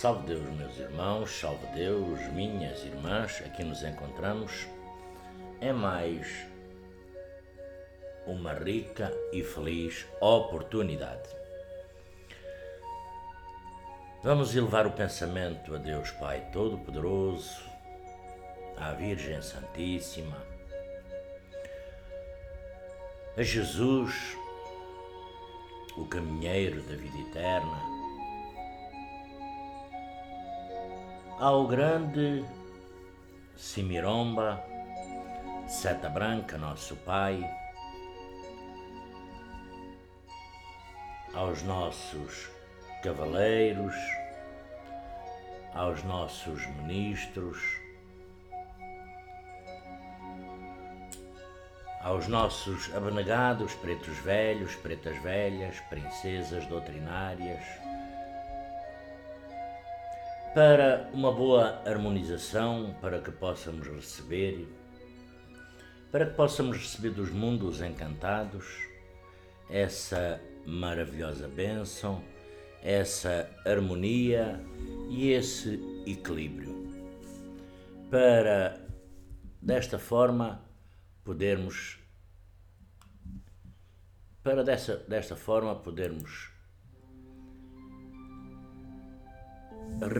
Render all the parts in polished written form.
Salve Deus, meus irmãos, salve Deus, minhas irmãs, aqui nos encontramos. É mais uma rica e feliz oportunidade. Vamos elevar o pensamento a Deus Pai Todo-Poderoso, à Virgem Santíssima, a Jesus, o caminheiro da vida eterna, ao grande Simiromba, Seta Branca, nosso Pai, aos nossos cavaleiros, aos nossos ministros, aos nossos abnegados pretos velhos, pretas velhas, princesas doutrinárias, para uma boa harmonização, para que possamos receber dos mundos encantados essa maravilhosa bênção, essa harmonia e esse equilíbrio, para desta forma podermos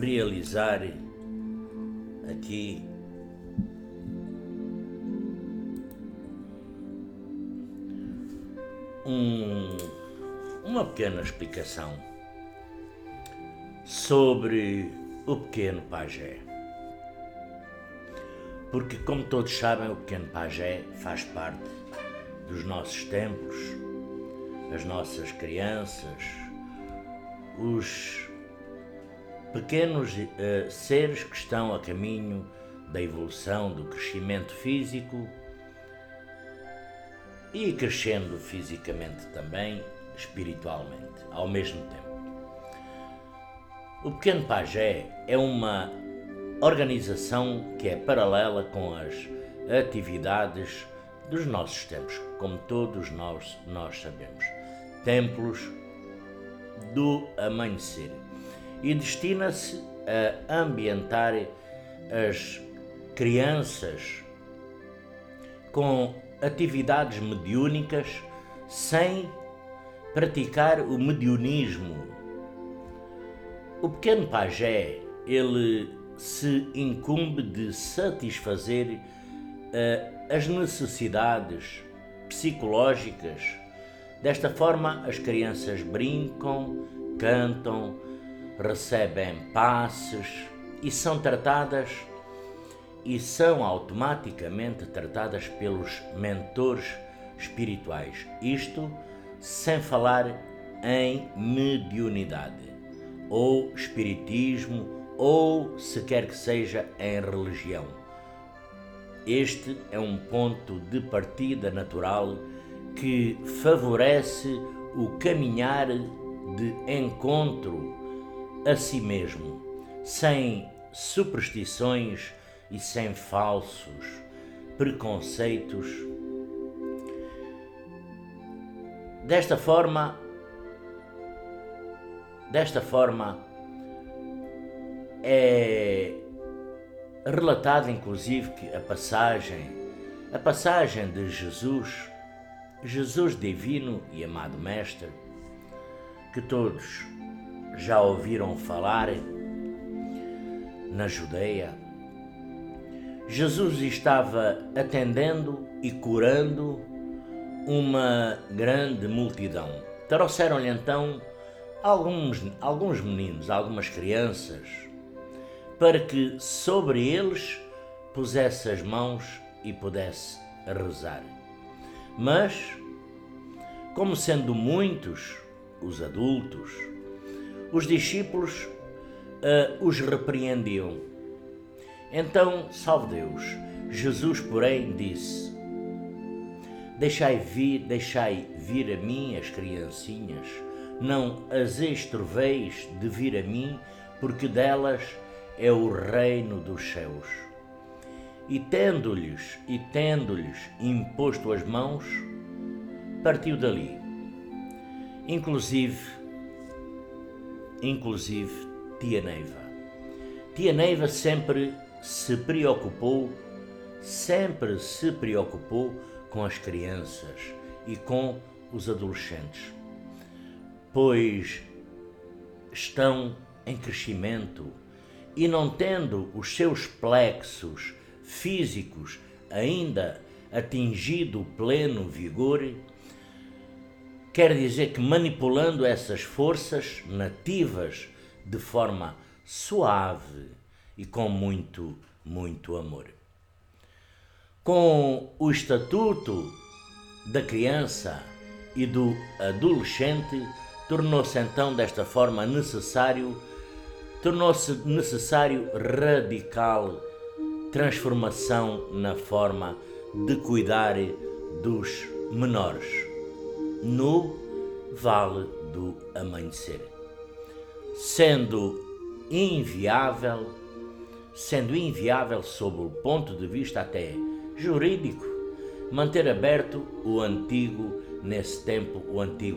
realizar aqui uma pequena explicação sobre o pequeno pajé. Porque, como todos sabem, o pequeno pajé faz parte dos nossos templos, as nossas crianças, os pequenos seres que estão a caminho da evolução, do crescimento físico e crescendo fisicamente também, espiritualmente, ao mesmo tempo. O pequeno pajé é uma organização que é paralela com as atividades dos nossos templos, como todos nós sabemos, templos do amanhecer, e destina-se a ambientar as crianças com atividades mediúnicas sem praticar o mediunismo. O pequeno pajé, ele se incumbe de satisfazer as necessidades psicológicas. Desta forma, as crianças brincam, cantam, recebem passes e são automaticamente tratadas pelos mentores espirituais. Isto sem falar em mediunidade, ou espiritismo, ou se quer que seja em religião. Este é um ponto de partida natural que favorece o caminhar de encontro a si mesmo, sem superstições e sem falsos preconceitos. Desta forma é relatado inclusive que a passagem de Jesus divino e amado Mestre, que todos já ouviram falar na Judeia. Jesus estava atendendo e curando uma grande multidão. Trouxeram-lhe então alguns meninos, algumas crianças, para que sobre eles pusesse as mãos e pudesse rezar. Mas, como sendo muitos os adultos, os discípulos os repreendiam. Então, salve Deus, Jesus, porém, disse: Deixai vir a mim as criancinhas, não as extroveis de vir a mim, porque delas é o reino dos céus. E tendo-lhes imposto as mãos, partiu dali. Inclusive tia Neiva. Tia Neiva sempre se preocupou com as crianças e com os adolescentes, pois estão em crescimento e não tendo os seus plexos físicos ainda atingido o pleno vigor, quer dizer que manipulando essas forças nativas de forma suave e com muito, muito amor. Com o estatuto da criança e do adolescente, tornou-se então desta forma necessário radical transformação na forma de cuidar dos menores no Vale do Amanhecer, sendo inviável sob o ponto de vista até jurídico manter aberto o antigo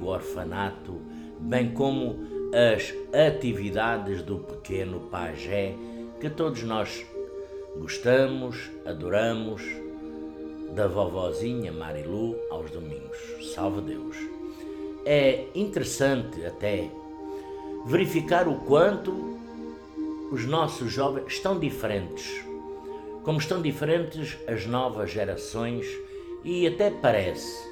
orfanato, bem como as atividades do pequeno pajé que todos nós gostamos, adoramos, da vovozinha Marilu aos domingos. Salve Deus! É interessante até verificar o quanto os nossos jovens estão diferentes, como estão diferentes as novas gerações, e até parece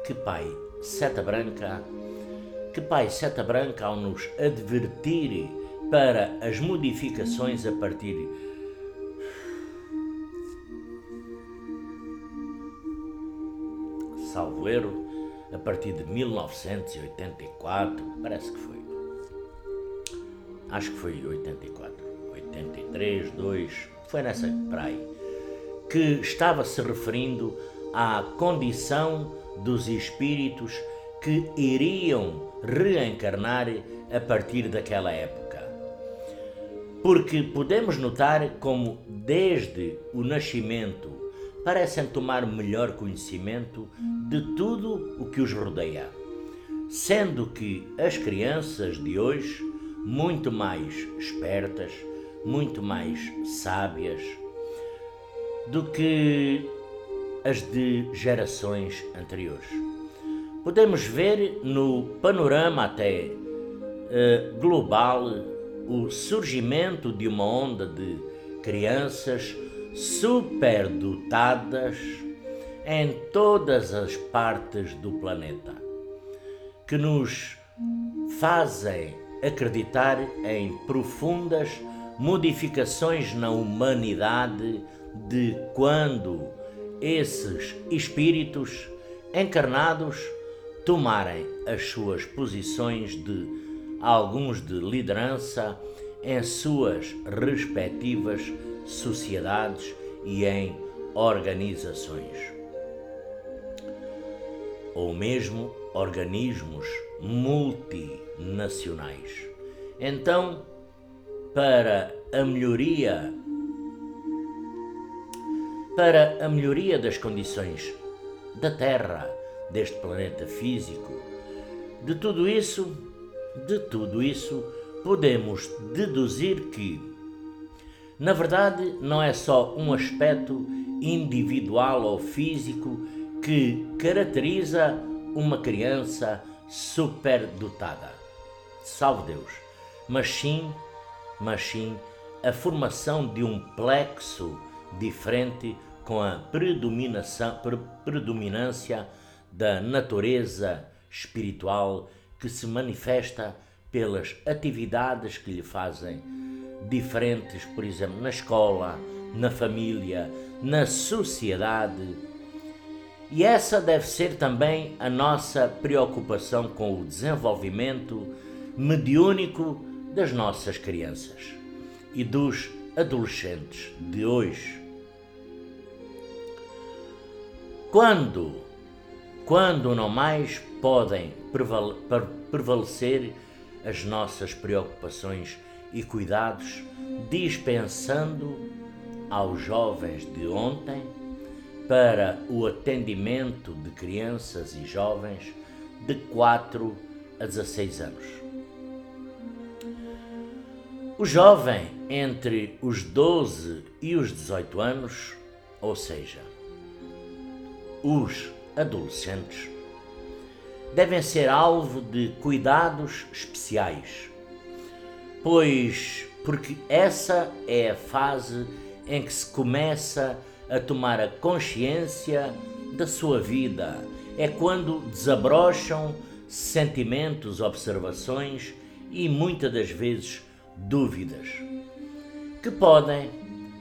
que Pai Seta Branca, ao nos advertir para as modificações a partir salvo erro, a partir de 1984, parece que foi. Acho que foi 84, 83, 2, foi nessa praia, que estava se referindo à condição dos espíritos que iriam reencarnar a partir daquela época. Porque podemos notar como desde o nascimento parecem tomar melhor conhecimento de tudo o que os rodeia, sendo que as crianças de hoje, muito mais espertas, muito mais sábias do que as de gerações anteriores. Podemos ver no panorama até global o surgimento de uma onda de crianças superdotadas em todas as partes do planeta, que nos fazem acreditar em profundas modificações na humanidade de quando esses espíritos encarnados tomarem as suas posições alguns de liderança em suas respectivas sociedades e em organizações, ou mesmo organismos multinacionais. Então, para a melhoria das condições da Terra, deste planeta físico, de tudo isso, podemos deduzir que, na verdade, não é só um aspecto individual ou físico que caracteriza uma criança superdotada, salve Deus, mas sim a formação de um plexo diferente com a predominância da natureza espiritual que se manifesta pelas atividades que lhe fazem diferentes, por exemplo, na escola, na família, na sociedade. E essa deve ser também a nossa preocupação com o desenvolvimento mediúnico das nossas crianças e dos adolescentes de hoje. Quando não mais podem prevalecer as nossas preocupações e cuidados, dispensando aos jovens de ontem para o atendimento de crianças e jovens de 4 a 16 anos. O jovem entre os 12 e os 18 anos, ou seja, os adolescentes, devem ser alvo de cuidados especiais, porque essa é a fase em que se começa a tomar a consciência da sua vida. É quando desabrocham sentimentos, observações e muitas das vezes dúvidas que podem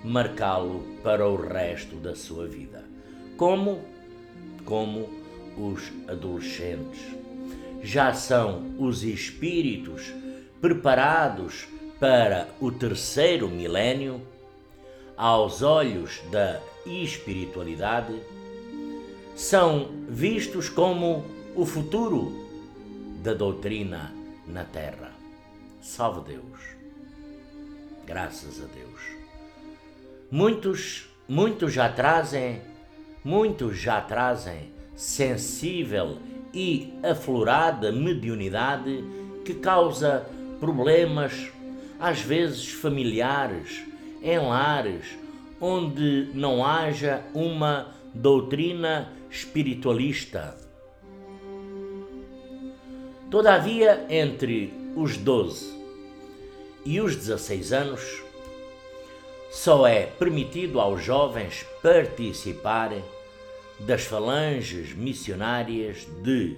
marcá-lo para o resto da sua vida. Como os adolescentes já são os espíritos preparados para o terceiro milénio, aos olhos da espiritualidade, são vistos como o futuro da doutrina na Terra. Salve Deus. Graças a Deus. Muitos já trazem sensível e aflorada mediunidade que causa problemas, às vezes familiares, em lares onde não haja uma doutrina espiritualista. Todavia, entre os 12 e os 16 anos, só é permitido aos jovens participar das falanges missionárias de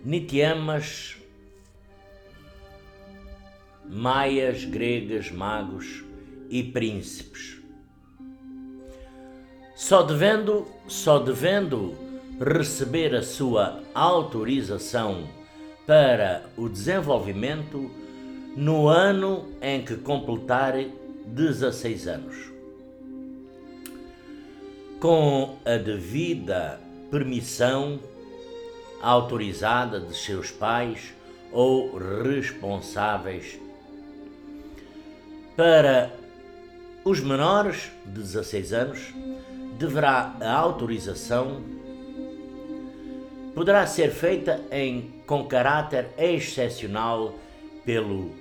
Nitiamas, maias, gregas, magos e príncipes, só devendo receber a sua autorização para o desenvolvimento no ano em que completar 16 anos, com a devida permissão autorizada de seus pais ou responsáveis. Para os menores de 16 anos, a autorização poderá ser feita com caráter excepcional pelo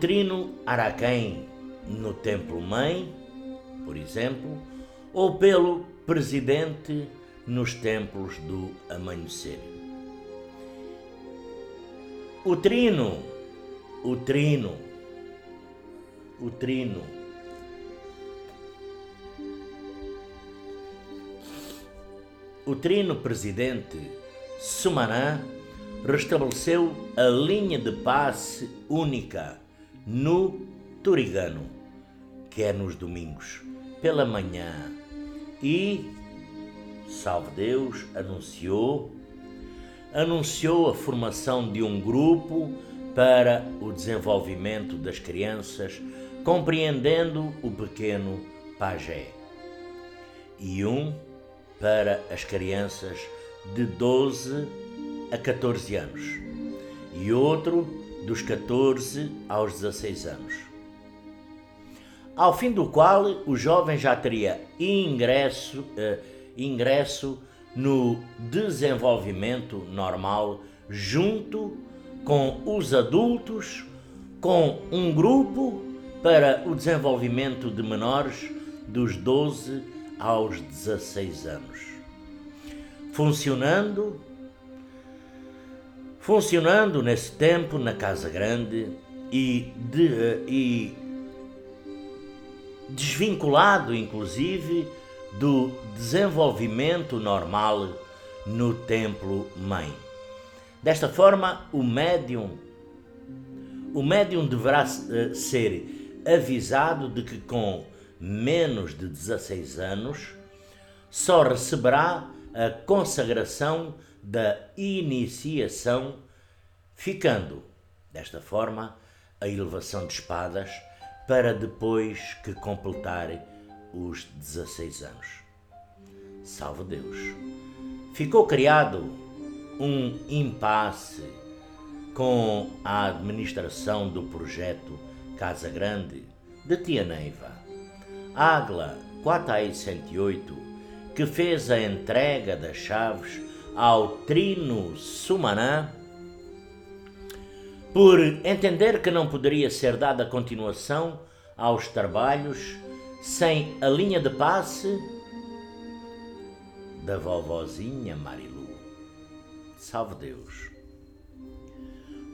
Trino Araquém no Templo Mãe, por exemplo, ou pelo Presidente nos Templos do Amanhecer. O Trino Presidente Sumanã restabeleceu a linha de passe única no Turigano, que é nos domingos, pela manhã, e, salve Deus, anunciou a formação de um grupo para o desenvolvimento das crianças, compreendendo o pequeno pajé, e um para as crianças de 12 a 14 anos e outro dos 14 aos 16 anos, ao fim do qual o jovem já teria ingresso no desenvolvimento normal junto com os adultos, com um grupo para o desenvolvimento de menores dos 12 aos 16 anos, funcionando nesse tempo na Casa Grande e desvinculado inclusive do desenvolvimento normal no Templo Mãe. Desta forma, o médium deverá ser avisado de que com menos de 16 anos só receberá a consagração da iniciação, ficando, desta forma, a elevação de espadas para depois que completar os 16 anos. Salve Deus! Ficou criado um impasse com a administração do projeto Casa Grande de Tia Neiva, Águila 468, que fez a entrega das chaves ao Trino Sumanã por entender que não poderia ser dada continuação aos trabalhos sem a linha de passe da vovozinha Marilu. Salve Deus!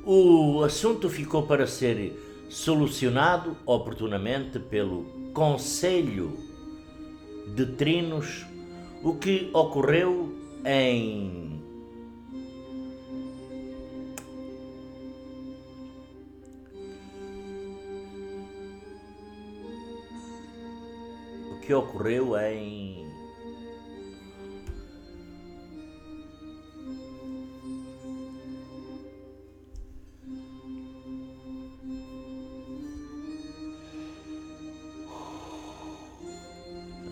O assunto ficou para ser solucionado oportunamente pelo Conselho de Trinos, o que ocorreu em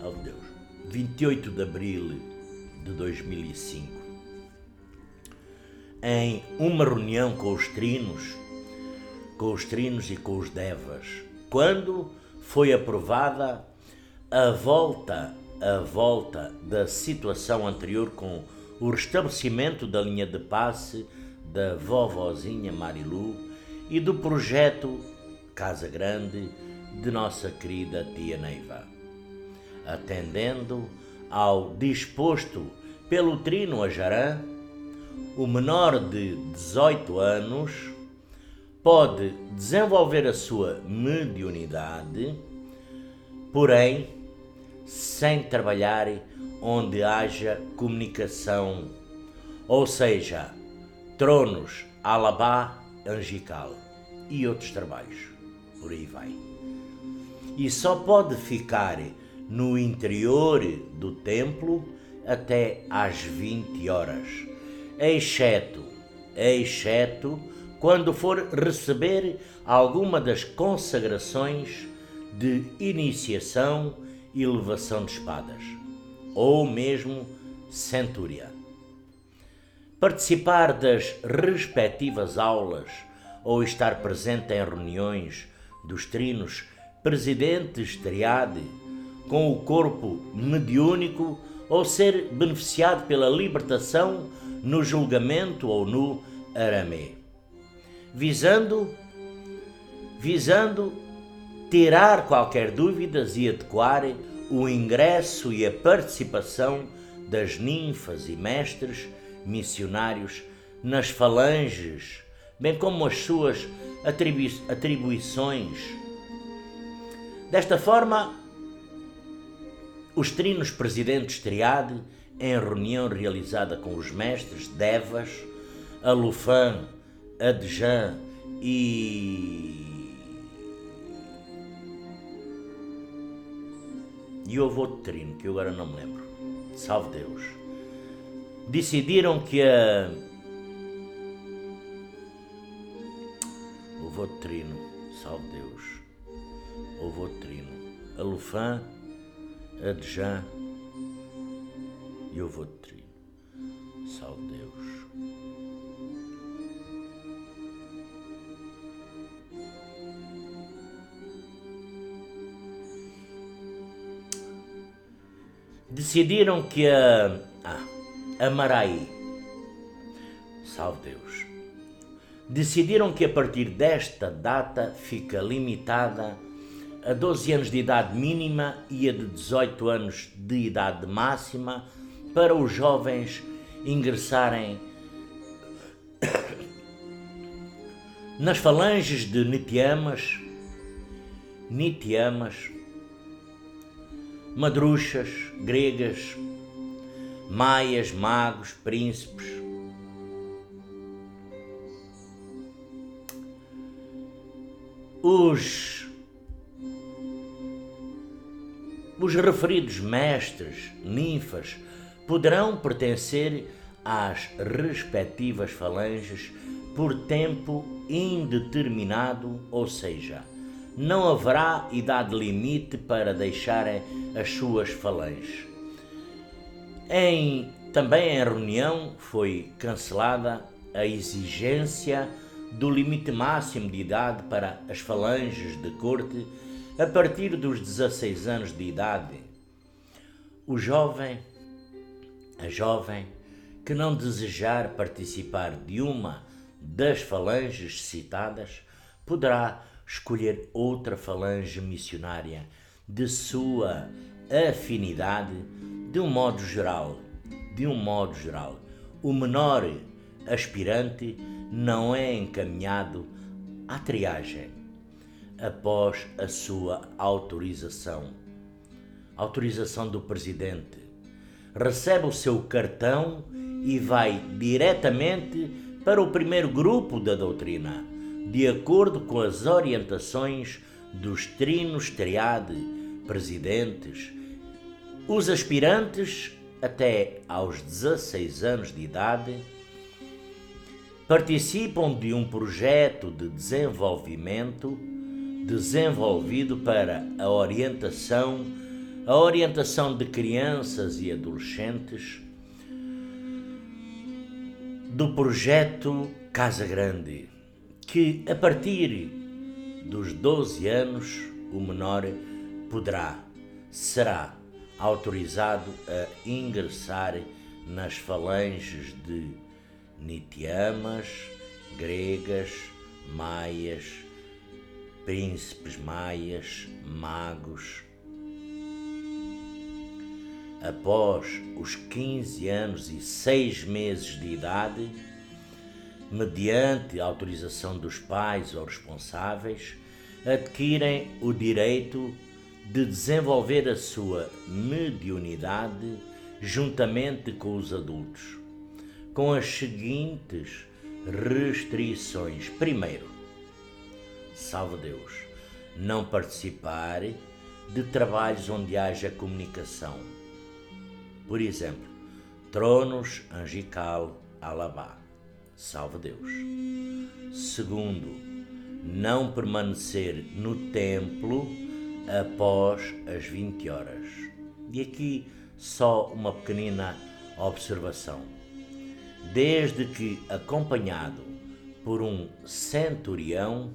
oh Deus, 28 de abril de 2005, em uma reunião com os trinos e com os devas, quando foi aprovada a volta da situação anterior com o restabelecimento da linha de passe da vovozinha Marilu e do projeto Casa Grande de nossa querida tia Neiva. Atendendo ao disposto pelo trino Ajarã, o menor de 18 anos pode desenvolver a sua mediunidade, porém sem trabalhar onde haja comunicação, ou seja, tronos, alabá, angical e outros trabalhos, por aí vai. E só pode ficar no interior do templo até às 20 horas, exceto quando for receber alguma das consagrações de iniciação e elevação de espadas, ou mesmo centúria. Participar das respectivas aulas ou estar presente em reuniões dos trinos presidentes triade com o corpo mediúnico ou ser beneficiado pela libertação no julgamento ou no aramê, visando tirar qualquer dúvidas e adequar o ingresso e a participação das ninfas e mestres missionários nas falanges, bem como as suas atribuições. Desta forma, os trinos presidentes triade, em reunião realizada com os mestres devas, Alufã, Adjan e o avô de trino, que eu agora não me lembro, salve Deus, decidiram que o avô de trino, salve Deus, o avô de trino, Alufã, Adjan e o avô de trino, salve Deus. Decidiram que a Maraí, salve Deus, decidiram que a partir desta data fica limitada a 12 anos de idade mínima e a de 18 anos de idade máxima para os jovens ingressarem nas falanges de Nitiamas, madruxas, gregas, maias, magos, príncipes. Os referidos mestres, ninfas, poderão pertencer às respectivas falanges por tempo indeterminado, ou seja, não haverá idade limite para deixarem as suas falanges. Também em reunião foi cancelada a exigência do limite máximo de idade para as falanges de corte a partir dos 16 anos de idade. A jovem que não desejar participar de uma das falanges citadas, poderá escolher outra falange missionária de sua afinidade. De um modo geral, o menor aspirante não é encaminhado à triagem após a sua autorização do presidente. Recebe o seu cartão e vai diretamente para o primeiro grupo da doutrina, de acordo com as orientações dos trinos triade presidentes. Os aspirantes, até aos 16 anos de idade, participam de um projeto de desenvolvimento desenvolvido para a orientação de crianças e adolescentes do projeto Casa Grande, que a partir dos 12 anos o menor será autorizado a ingressar nas falanges de nitiamas, gregas, maias, príncipes maias, magos. Após os 15 anos e 6 meses de idade, mediante autorização dos pais ou responsáveis, adquirem o direito de desenvolver a sua mediunidade juntamente com os adultos, com as seguintes restrições. Primeiro, salve Deus, não participar de trabalhos onde haja comunicação. Por exemplo, tronos angical, alabá, salve Deus. Segundo, não permanecer no templo após as 20 horas. E aqui só uma pequenina observação. Desde que acompanhado por um centurião,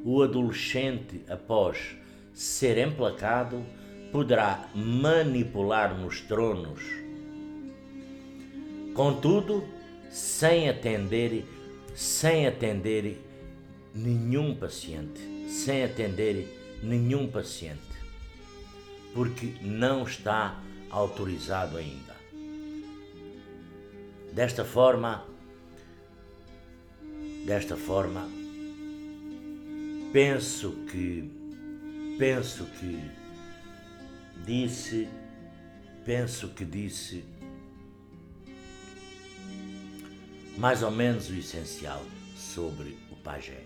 o adolescente, após ser emplacado, poderá manipular nos tronos, contudo, sem atender nenhum paciente, porque não está autorizado ainda. Desta forma, penso que disse mais ou menos o essencial sobre o pajé.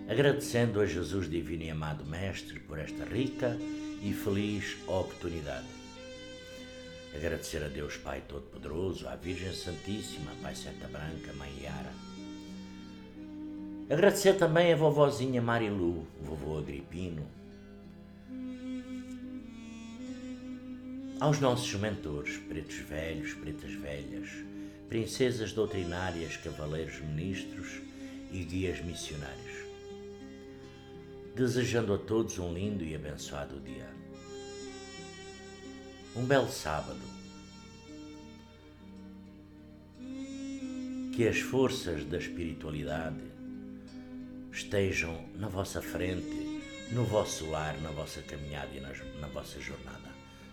Agradecendo a Jesus Divino e Amado Mestre por esta rica e feliz oportunidade. Agradecer a Deus Pai Todo-Poderoso, à Virgem Santíssima, Pai Seta Branca, Mãe Yara. Agradecer também a vovozinha Marilu, vovô Agripino, aos nossos mentores, pretos velhos, pretas velhas, princesas doutrinárias, cavaleiros ministros e guias missionários. Desejando a todos um lindo e abençoado dia. Um belo sábado. Que as forças da espiritualidade estejam na vossa frente, no vosso lar, na vossa caminhada e na vossa jornada.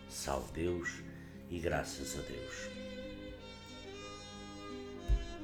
Salve Deus e graças a Deus.